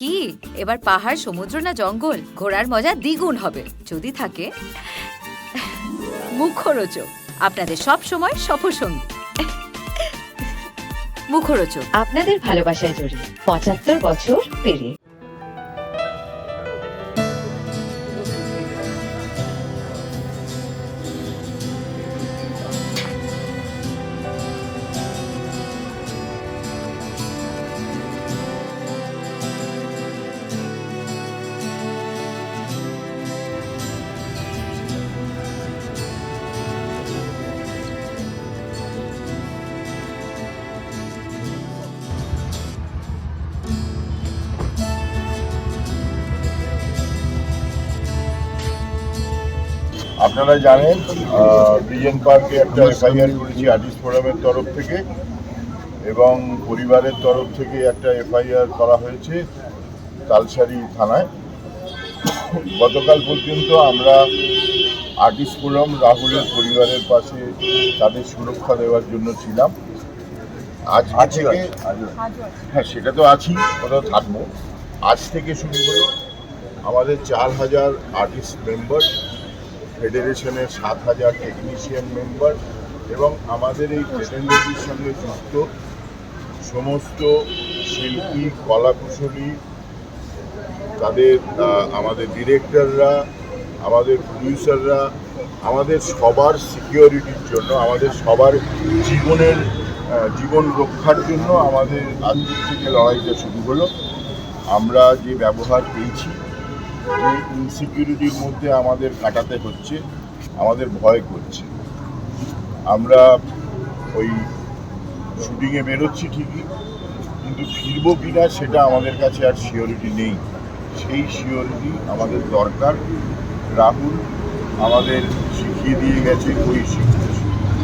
কি এবার পাহাড়, সমুদ্র না জঙ্গল, ঘোরার মজা দ্বিগুণ হবে যদি থাকে মুখরোচক, আপনাদের সব সময় সফরসঙ্গী। মুখরোচক আপনাদের ভালোবাসায় জড়িয়ে ৭৫ বছর পেরিয়ে। আপনারা জানেন বিজন পার্কে একটা এফআইআর করেছি আর্টিস্ট ফোরামের তরফ থেকে, এবং পরিবারের তরফ থেকে একটা এফআইআর করা হয়েছে তালসারি থানায়। গতকাল পর্যন্ত আমরা আর্টিস্ট ফোরাম রাহুলের পরিবারের পাশে তাদের সুরক্ষা দেওয়ার জন্য ছিলাম। আজ থেকে হ্যাঁ, সেটা তো আছি, কোথাও থাকবো। আজ থেকে শুরু করে আমাদের 4,000 আর্টিস্ট মেম্বার, ফেডারেশনের 7,000 টেকনিশিয়ান মেম্বার এবং আমাদের এই ফেডারেশনের সঙ্গে যুক্ত সমস্ত শিল্পী, কলাকুশলী, তাদের আমাদের ডিরেক্টররা, আমাদের প্রডিউসাররা, আমাদের সবার সিকিউরিটির জন্য, আমাদের সবার জীবন রক্ষার জন্য আমাদের আজকের থেকে লড়াইটা শুরু হলো। আমরা যে ব্যবহার পেয়েছি, যে ইনসিকিউরিটির মধ্যে আমাদের কাটাতে হচ্ছে, আমাদের ভয় করছে। আমরা ওই শুটিংয়ে বেরোচ্ছি ঠিকই, কিন্তু ফিরবো কিনা সেটা আমাদের কাছে আর সিওরিটি নেই। সেই সিওরিটি আমাদের দরকার। রাহুল আমাদের শিখিয়ে দিয়ে গেছে, ওই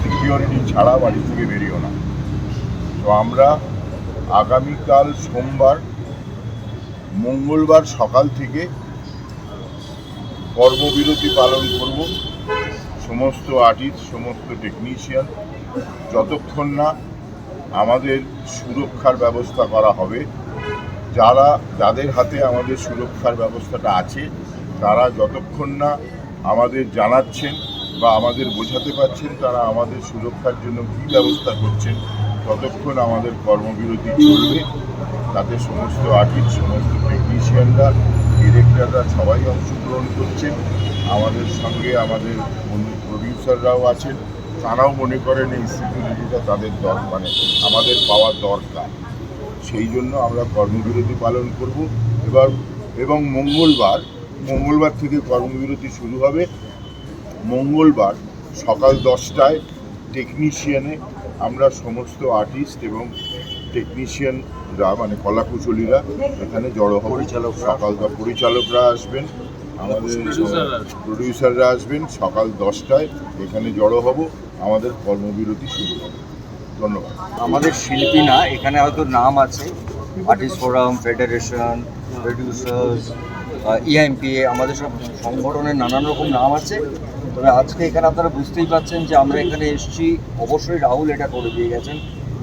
সিকিউরিটি ছাড়া বাড়ি থেকে বেরিও না। তো আমরা আগামীকাল সোমবার, মঙ্গলবার সকাল থেকে কর্মবিরতি পালন করব। সমস্ত আর্টিস্ট, সমস্ত টেকনিশিয়ান, যতক্ষণ না আমাদের সুরক্ষার ব্যবস্থা করা হবে, যাদের হাতে আমাদের সুরক্ষার ব্যবস্থাটা আছে, তারা যতক্ষণ না আমাদের জানাচ্ছেন বা আমাদের বোঝাতে পারছেন তারা আমাদের সুরক্ষার জন্য কী ব্যবস্থা করছেন, ততক্ষণ আমাদের কর্মবিরতি চলবে। তাতে সমস্ত আর্টিস্ট, সমস্ত টেকনিশিয়ানরা, ডিরেক্টররা সবাই অংশগ্রহণ করছেন। আমাদের সঙ্গে আমাদের প্রডিউসাররাও আছেন। তারাও মনে করেন এই সিকিউরিটিটা তাদের মানে আমাদের পাওয়া দরকার। সেই জন্য আমরা কর্মবিরতি পালন করব। এবং মঙ্গলবার থেকে কর্মবিরতি শুরু হবে। মঙ্গলবার সকাল 10টায় টেকনিশিয়ানে আমরা সমস্ত আর্টিস্ট এবং টেকনিশিয়ানরা, মানে কলাকুশলীরা এখানে জড়ো হব। পরিচালকরা আসবেন, আমাদের প্রডিউসাররা আসবেন। সকাল 10টায় এখানে জড়ো হব, আমাদের কর্মবিরতি শুরু হবে। ধন্যবাদ। আমাদের শিল্পী না, এখানে হয়তো নাম আছে আর্টিস্ট ফোরাম, ফেডারেশন, প্রডিউসার্স, ইআইএমপিএ, আমাদের সব সংগঠনের নানান রকম নাম আছে। তবে আজকে এখানে আপনারা বুঝতেই পারছেন যে আমরা এখানে এসেছি, অবশ্যই রাহুল এটা করে দিয়ে গেছেন।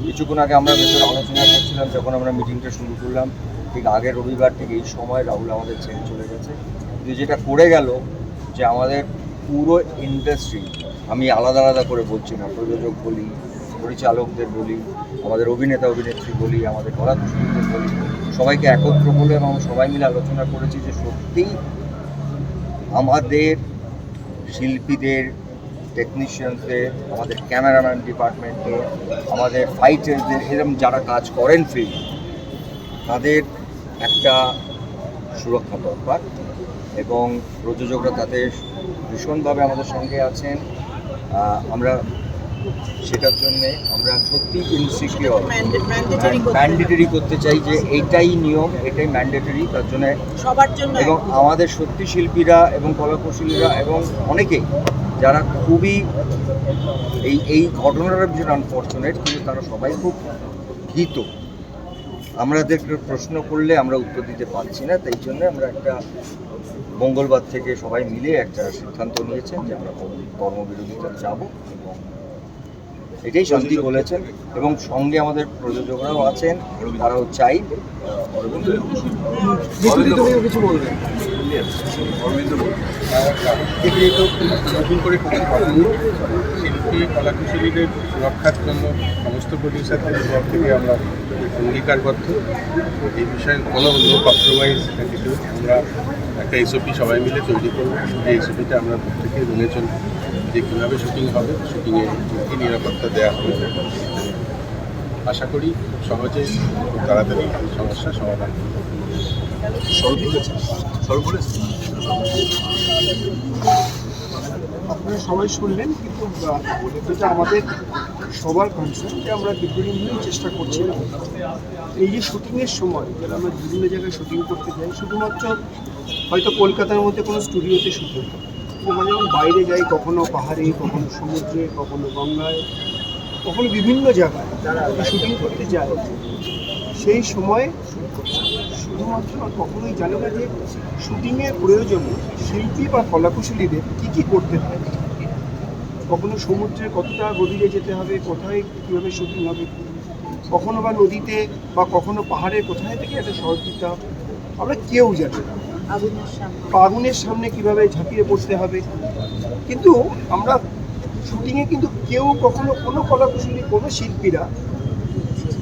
কিছুক্ষণ আগে আমরা ভেতরে আলোচনা করছিলাম, যখন আমরা মিটিংটা শুরু করলাম, ঠিক আগের রবিবার ঠিক এই সময় রাহুল আমাদের ছেড়ে চলে গেছে। কিন্তু যেটা করে গেল যে আমাদের পুরো ইন্ডাস্ট্রি, আমি আলাদা আলাদা করে বলছি না, প্রযোজক বলি, পরিচালকদের বলি, আমাদের অভিনেতা অভিনেত্রী বলি, আমাদের কলাকুশলীদের বলি, সবাইকে একত্র বলে এবং সবাই মিলে আলোচনা করেছি যে সত্যিই আমাদের শিল্পীদের, টেকনিশিয়ানসদের, আমাদের ক্যামেরাম্যান ডিপার্টমেন্টে, আমাদের ফাইটারদের, এরকম যারা কাজ করেন ফিল্ম, তাদের একটা সুরক্ষা দরকার। এবং প্রযোজকরা তাদের ভীষণভাবে আমাদের সঙ্গে আছেন। আমরা সেটার জন্যে আমরা সত্যি ইনসিকিউর, ম্যান্ডেটরি করতে চাই যে এইটাই নিয়ম, এটাই ম্যান্ডেটরি তার জন্য সবার জন্য। এবং আমাদের সত্যি শিল্পীরা এবং কলাকুশলীরা এবং অনেকেই যারা খুবই এই ঘটনাটা ভীষণ আনফর্চুনেট, কিন্তু তারা সবাই খুব ভীত। আমাদেরকে প্রশ্ন করলে আমরা উত্তর দিতে পারছি না, তাই জন্য আমরা একটা মঙ্গলবার থেকে সবাই মিলে একটা সিদ্ধান্ত নিয়েছেন যে আমরা কর্মবিরতিতে যাব এবং এটাই শান্তি বলেছেন, এবং সঙ্গে আমাদের প্রযোজকরাও আছেন, তারাও চাই। কিছু বলবেন? যেহেতু নতুন করে কিছু করেনি, শিল্পী কলাকুশলীদের সুরক্ষার জন্য সমস্ত প্রডিউসারদের তরফ থেকে আমরা অঙ্গীকারবদ্ধ। এই বিষয়ে কোনো নো কম্প্রোমাইজ অ্যাটিটিউড, আমরা একটা এসওপি সবাই মিলে তৈরি করবো। এই এসওপিটা আমরা প্রত্যেকে মেনে চলব, যে কীভাবে শুটিং হবে, শুটিংয়ে কী নিরাপত্তা দেওয়া হবে। আশা করি খুব সহজে খুব তাড়াতাড়ি সমস্যার সমাধান হবে। আপনারা সবাই শুনলেন, কিন্তু যেটা আমাদের সবার কনসার্ন, যে আমরা দীর্ঘদিন ধরেই চেষ্টা করছিলাম এই যে শুটিংয়ের সময় যারা আমরা বিভিন্ন জায়গায় শুটিং করতে যাই, শুধুমাত্র হয়তো কলকাতার মধ্যে কোনো স্টুডিওতে শুটিং করি, মানে যেমন বাইরে যাই, কখনো পাহাড়ে, কখনো সমুদ্রে, কখনো গঙ্গায়, কখনো বিভিন্ন জায়গায় শুটিং করতে যায়, সেই সময় শুধুমাত্র কখনোই জানে না যে শুটিংয়ের প্রয়োজনে শিল্পী বা কলাকুশলীদের কী কী করতে হয়। কখনো সমুদ্রে কতটা গভীরে যেতে হবে, কোথায় কীভাবে শুটিং হবে, কখনো বা নদীতে বা কখনো পাহাড়ে কোথায় থেকে একটা শর্ট দিতে হবে, আমরা কেউ জানি না। আগুনের সামনে কীভাবে ঝাঁপিয়ে পড়তে হবে, কিন্তু আমরা শুটিংয়ে কিন্তু কেউ কখনো কোনো কলাকুশলী, কোনো শিল্পীরা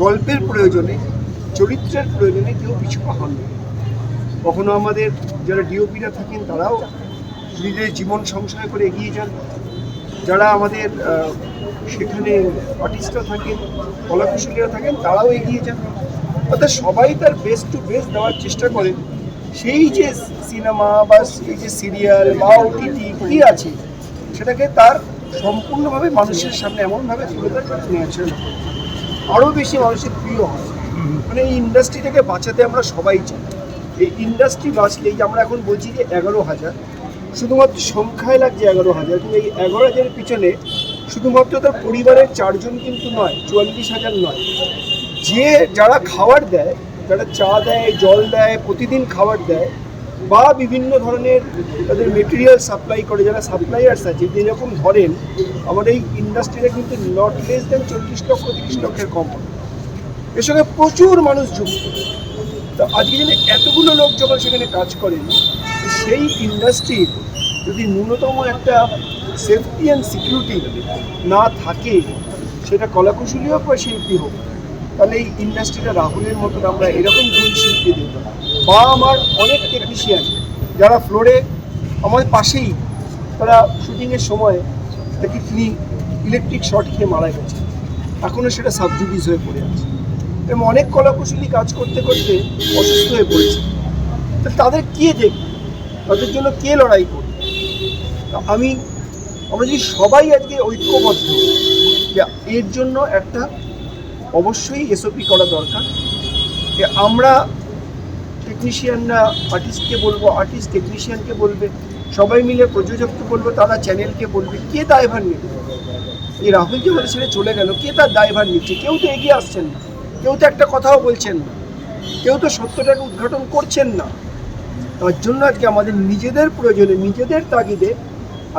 গল্পের প্রয়োজনে, চরিত্রের প্রয়োজনে কেউ পিছু হন না। কখনো আমাদের যারা ডিওপিরা থাকেন তারাও নিজেদের জীবন সংশয় করে এগিয়ে যান, যারা আমাদের সেখানে আর্টিস্টরা থাকেন, কলাকুশলীরা থাকেন, তারাও এগিয়ে যান। অর্থাৎ সবাই তার বেস্ট টু বেস্ট দেওয়ার চেষ্টা করেন। সেই যে সিনেমা বা এই যে সিরিয়াল বা ওটিটি কী আছে, সেটাকে তার সম্পূর্ণভাবে মানুষের সামনে এমনভাবে তুলে ধরে ন্যাচারাল আরও বেশি মানুষের প্রিয় হয়। মানে এই ইন্ডাস্ট্রিটাকে বাঁচাতে আমরা সবাই চাই। এই ইন্ডাস্ট্রি বাঁচলেই, যে আমরা এখন বলছি যে 11,000, শুধুমাত্র সংখ্যায় লাগছে 11,000, কিন্তু এই 11,000-এর পিছনে শুধুমাত্র তার পরিবারের 4 জন কিন্তু নয়, 44,000 নয়, যে যারা খাবার দেয়, যারা চা দেয়, জল দেয়, প্রতিদিন খাবার দেয়, বা বিভিন্ন ধরনের তাদের মেটেরিয়াল সাপ্লাই করে, যারা সাপ্লাইয়ার্স আছে, যেরকম ধরেন আমাদের এই ইন্ডাস্ট্রিটা কিন্তু নট লেস দেন 40 লক্ষ 30 লক্ষের কোম্পানি, এর সঙ্গে প্রচুর মানুষ যুক্ত। তো আজকে যেন এতগুলো লোক যখন সেখানে কাজ করেন, সেই ইন্ডাস্ট্রির যদি ন্যূনতম একটা সেফটি অ্যান্ড সিকিউরিটি না থাকে, সেটা কলাকুশলী হোক বা শিল্পী হোক, তাহলে এই ইন্ডাস্ট্রিটা রাহুলের মতন আমরা এরকম দুই শিল্পী দেব, বা আমার অনেক টেকনিশিয়ান যারা ফ্লোরে আমাদের পাশেই, তারা শুটিংয়ের সময় দেখি তিনি ইলেকট্রিক শর্ট খেয়ে মারা গেছে, এখনও সেটা সাবজুডিস হয়ে পড়ে আছে, এবং অনেক কলাকুশলী কাজ করতে করতে অসুস্থ হয়ে পড়েছে। তো তাদের কে দেখবে, তাদের জন্য কে লড়াই করবে? আমরা যদি সবাই আজকে ঐক্যবদ্ধ, যে এর জন্য একটা অবশ্যই এসওপি করা দরকার, যে আমরা টেকনিশিয়ানরা আর্টিস্টকে বলবো, আর্টিস্ট টেকনিশিয়ানকে বলবে, সবাই মিলে প্রযোজককে বলবো, তারা চ্যানেলকে বলবে, কে দায়ভার নেবে? এই রাহুল যে বলে ছেড়ে চলে গেল, কে তার দায়ভার নিচ্ছে? কেউ তো এগিয়ে আসছেন না, কেউ তো একটা কথাও বলছেন না, কেউ তো সত্যটাকে উদ্ঘাটন করছেন না। তার জন্য আজকে আমাদের নিজেদের প্রয়োজনে, নিজেদের তাগিদে,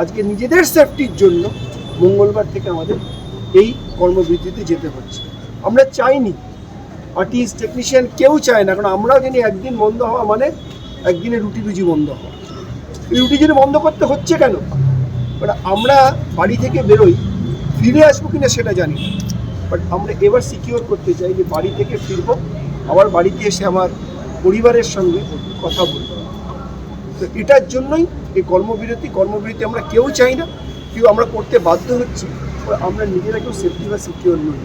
আজকে নিজেদের সেফটির জন্য মঙ্গলবার থেকে আমাদের এই কর্মবিরতিতে যেতে হচ্ছে। আমরা চাইনি, আর্টিস্ট টেকনিশিয়ান কেউ চায় না, কারণ আমরাও জানি একদিন বন্ধ হওয়া মানে একদিনে রুটি রুজি বন্ধ হওয়া। এই রুটি যদি বন্ধ করতে হচ্ছে কেন? বাট আমরা বাড়ি থেকে বেরোই, ফিরে আসবো কিনা সেটা জানি না, বাট আমরা এবার সিকিউর করতে চাই যে বাড়ি থেকে ফিরবো, আবার বাড়িতে এসে আমার পরিবারের সঙ্গে কথা বলবো। তো এটার জন্যই এই কর্মবিরতি আমরা কেউ চাই না, কেউ আমরা করতে বাধ্য হচ্ছি, আমরা নিজেরা কেউ সেফটি বা সিকিউর নই।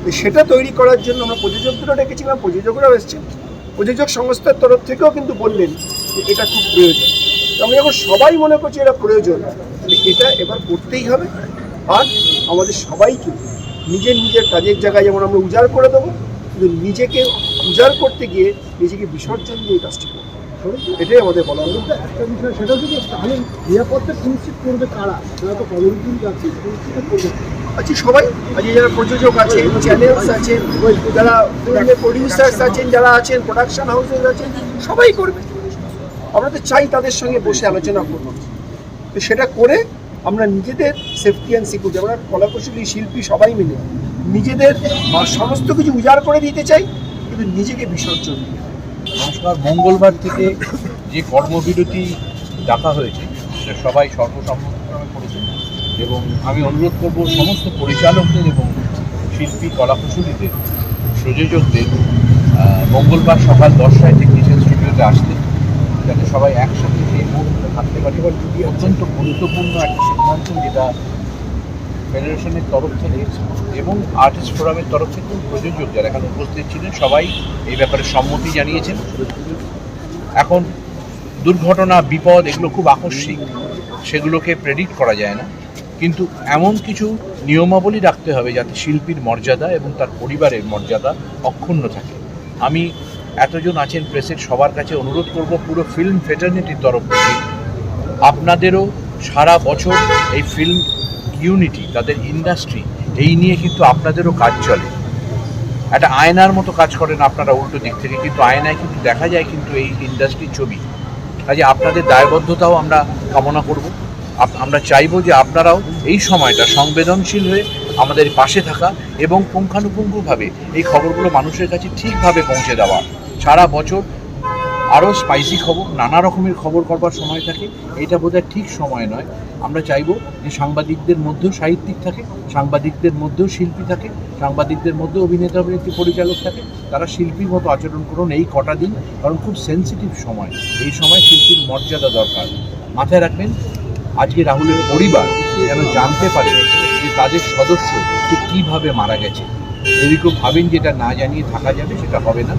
তো সেটা তৈরি করার জন্য আমরা প্রযোজকদেরও ডেকেছিলাম, প্রযোজকরাও এসেছেন, প্রযোজক সংস্থার তরফ থেকেও কিন্তু বললেন যে এটা খুব প্রয়োজন। আমরা যখন সবাই মনে করছি এটা প্রয়োজন, তাহলে এটা এবার করতেই হবে। আর আমাদের সবাইকে নিজের নিজের কাজের জায়গায় যেমন আমরা উজাড় করে দেবো, কিন্তু নিজেকে উজাড় করতে গিয়ে নিজেকে বিসর্জন দিয়ে কাজটি করবো, এটাই আমাদের বলা হলো। একটা বিষয়, সেটা হচ্ছে তাহলে নিরাপত্তা সুনিশ্চিত করবে কারা? যারা তো কমিউনিটি যাচ্ছে, সুনিশ্চিত করবে আচ্ছা সবাই, আজকে যারা প্রযোজক আছেন, চ্যানেলস আছেন, যারা ফিল্মের প্রডিউসার্স আছেন, যারা আছেন প্রোডাকশন হাউসেস আছেন, সবাই করবে। আমরা তো চাই তাদের সঙ্গে বসে আলোচনা করব, তো সেটা করে আমরা নিজেদের সেফটি অ্যান্ড সিকিউরিটি, আমরা কলাকুশলী শিল্পী সবাই মিলে নিজেদের সমস্ত কিছু উজাড় করে দিতে চাই, কিন্তু নিজেকে বিসর্জন দিই। নমস্কার। মঙ্গলবার থেকে যে কর্মবিরতি ডাকা হয়েছে সেটা সবাই সর্বসম্মতক্রমে করেছে এবং আমি অনুরোধ করব সমস্ত পরিচালকদের এবং শিল্পী কলাকুশলীদের প্রযোজকদের মঙ্গলবার সকাল 10টায় টেকনিশিয়ান স্টুডিওতে আসতে, যাতে সবাই একসাথে সেই মুহূর্তে থাকতে পারি। অত্যন্ত গুরুত্বপূর্ণ একটা সিদ্ধান্ত যেটা ফেডারেশনের তরফ থেকে এবং আর্টিস্ট ফোরামের তরফ থেকে প্রযোজক যারা এখানে উপস্থিত ছিলেন সবাই এই ব্যাপারে সম্মতি জানিয়েছেন। এখন দুর্ঘটনা, বিপদ এগুলো খুব আকস্মিক, সেগুলোকে প্রেডিক্ট করা যায় না, কিন্তু এমন কিছু নিয়মাবলী রাখতে হবে যাতে শিল্পীর মর্যাদা এবং তার পরিবারের মর্যাদা অক্ষুণ্ণ থাকে। আমি এতজন আছেন প্রেসের সবার কাছে অনুরোধ করব, পুরো ফিল্ম ফ্রেটার্নিটির তরফ থেকে আপনাদেরও সারা বছর এই ফিল্ম ইউনিটি, তাদের ইন্ডাস্ট্রি, এই নিয়ে কিন্তু আপনাদেরও কাজ চলে। একটা আয়নার মতো কাজ করেন আপনারা উল্টো দিক থেকে, কিন্তু আয়নায় কিন্তু দেখা যায় কিন্তু এই ইন্ডাস্ট্রির ছবি। কাজে আপনাদের দায়বদ্ধতাও আমরা কামনা করব। আমরা চাইবো যে আপনারাও এই সময়টা সংবেদনশীল হয়ে আমাদের পাশে থাকা এবং পুঙ্খানুপুঙ্খভাবে এই খবরগুলো মানুষের কাছে ঠিকভাবে পৌঁছে দেওয়া। সারা বছর আরও স্পাইসি খবর, নানা রকমের খবর করবার সময় থাকে, এটা বোধহয় ঠিক সময় নয়। আমরা চাইবো যে সাংবাদিকদের মধ্যেও সাহিত্যিক থাকে, সাংবাদিকদের মধ্যেও শিল্পী থাকে, সাংবাদিকদের মধ্যেও অভিনেতা অভিনেত্রী পরিচালক থাকে। তারা শিল্পীর মতো আচরণ করুন এই কটা দিন, কারণ খুব সেন্সিটিভ সময়। এই সময় শিল্পীর মর্যাদা দরকার। মাথায় রাখবেন, আজকে রাহুলের পরিবার যেন জানতে পারে যে তাদের সদস্য ঠিক কীভাবে মারা গেছে। যদি কেউ ভাবেন যেটা না জানিয়ে থাকা যাবে, সেটা হবে না।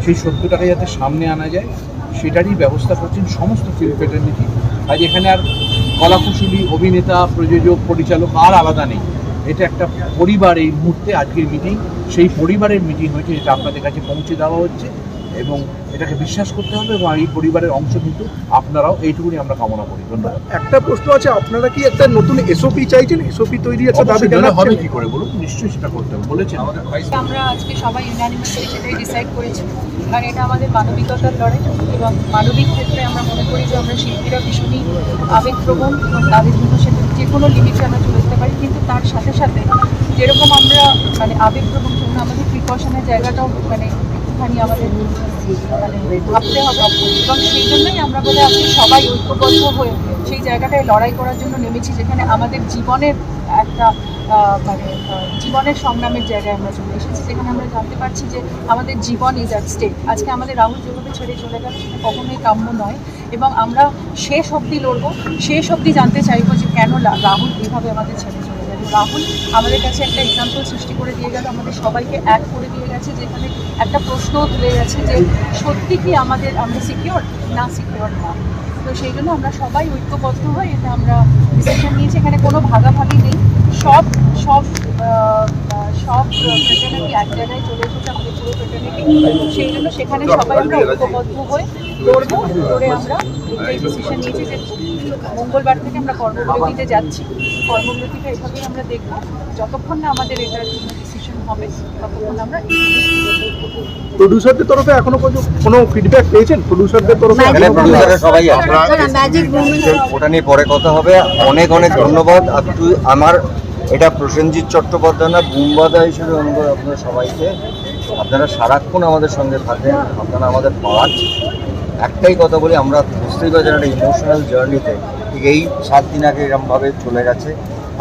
সেই সত্যটাকে যাতে সামনে আনা যায় সেটারই ব্যবস্থা করছেন সমস্ত ফিল্ম ফ্রেটার্নিটি। আজ এখানে আর কলাকুশলী, অভিনেতা, প্রযোজক, পরিচালক আর আলাদা নেই। এটা একটা পরিবার। এই মুহূর্তে আজকের মিটিং সেই পরিবারের মিটিং হয়েছে, যেটা আপনাদের কাছে পৌঁছে দেওয়া হচ্ছে এবং এটাকে বিশ্বাস করতে হবে এবং এই পরিবারের অংশ কিন্তু আপনারাও, এইটুকুনি আমরা কামনা করি। ধন্যবাদ। একটা প্রশ্ন আছে, আপনারা কি একটা নতুন এসওপি চাইছেন? এসওপি তৈরি একটা দাবি হবে কি করে বলুন? নিশ্চয়ই সেটা করতে হবে বলেছেন আমাদের ভাইস। আমরা আজকে সবাই ইউনানিমাসলি সেটাই ডিসাইড করেছি, কারণ এটা আমাদের মানবিকতার লড়াই এবং মানবিক ক্ষেত্রে আমরা মনে করি যে আমরা শিল্পীরা ভীষণই আবেগপ্রবণ এবং তাদের জন্য সেটা যে কোনো লিমিটে আমরা চলে যেতে পারি, কিন্তু তার সাথে সাথে যেরকম আমরা আবেগপ্রবণ জন্য আমাদের প্রিকশনের জায়গাটাও একটুখানি আমাদের ভাবতে হবে এবং সেই জন্যই আমরা বোধহয় আজকে সবাই ঐক্যবদ্ধ হয়ে সেই জায়গাটায় লড়াই করার জন্য নেমেছি, যেখানে আমাদের জীবনের একটা জীবনের সংগ্রামের জায়গায় আমরা চলে এসেছি, যেখানে আমরা জানতে পারছি যে আমাদের জীবন ইজ অ্যাট স্টেক। আজকে আমাদের রাহুল যেভাবে ছেড়ে চলে গেল সেটা কখনোই কাম্য নয় এবং আমরা শেষ অবধি লড়বো, শেষ অবধি জানতে চাইবো যে কেন রাহুল এইভাবে আমাদের ছেড়ে চলে গেল। রাহুল আমাদের কাছে একটা এক্সাম্পল সৃষ্টি করে দিয়ে গেল, আমাদের সবাইকে এক করে দিয়ে গেছে, যেখানে একটা প্রশ্নও তুলে গেছে যে সত্যি কি আমরা সিকিওর না সিকিওর না। তো সেই জন্য আমরা সবাই ঐক্যবদ্ধ হয়ে এটা আমরা ডিসিশন নিয়েছি। এখানে কোনো ভাগাভাগি নেই, সব ফ্রেটার্নিটি এক জায়গায় চলে এসেছে, আমাদের পুরো ফ্রেটার্নিটি। সেই জন্য সেখানে সবাই আমরা ঐক্যবদ্ধ হয়ে লড়বো। লড়ে আমরা এই ডিসিশন নিয়েছি যে মঙ্গলবার থেকে আমরা কর্মবিরতিতে যাচ্ছি। কর্মবিরতিটা এভাবেই আমরা দেখবো, যতক্ষণ না আমাদের এটার ডিসিশন হবে ততক্ষণ আমরা। প্রডিউসারদের তরফে এখনো পর্যন্ত কোনো ফিডব্যাক পেয়েছেন? প্রডিউসারদের তরফে প্রডিউসাররা সবাই আছে, ওটা নিয়ে পরে কথা হবে। অনেক অনেক ধন্যবাদ। আমার এটা প্রসেনজিৎ চট্টোপাধ্যায় না, বুম্বাদা হিসেবে অনুরোধ আপনাদের সবাইকে, আপনারা সারাক্ষণ আমাদের সঙ্গে থাকেন, আপনারা আমাদের পার্ট। একটাই কথা বলি, আমরা বুঝতেই পারছি একটা ইমোশনাল জার্নিতে ঠিক এই 7 দিন আগে এরকমভাবে চলে গেছে।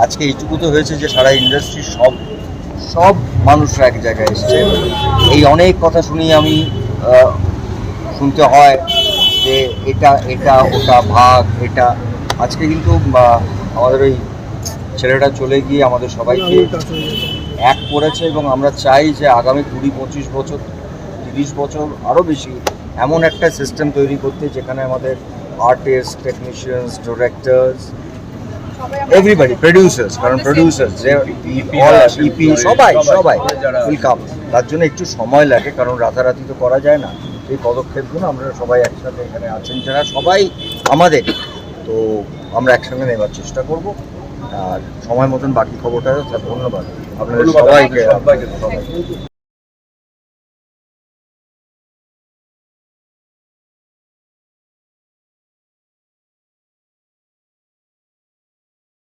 আজকে এইটুকু তো হয়েছে যে সারা ইন্ডাস্ট্রির সব মানুষরা এক জায়গায় এসছে। এই অনেক কথা শুনিয়ে আমি শুনতে হয় যে এটা ওটা ভাগ এটা। আজকে কিন্তু আমাদের ওই ছেলেটা চলে গিয়ে আমাদের সবাইকে এক করেছে এবং আমরা চাই যে আগামী 20-25 বছর, 30 বছর আরও বেশি এমন একটা সিস্টেম তৈরি করতে, যেখানে আমাদের artist, technicians, directors, everybody, producers, কারণ প্রডিউসার্স ইপি সবাই উইল কাম। তার জন্য একটু সময় লাগে, কারণ রাতারাতি তো করা যায় না। এই পদক্ষেপগুলো আমরা সবাই একসাথে এখানে আছেন যারা সবাই আমাদের, তো আমরা একসঙ্গে নেবার চেষ্টা করব। আর সময় মতন বাকি খবরটা। ধন্যবাদ আপনাদের সবাইকে।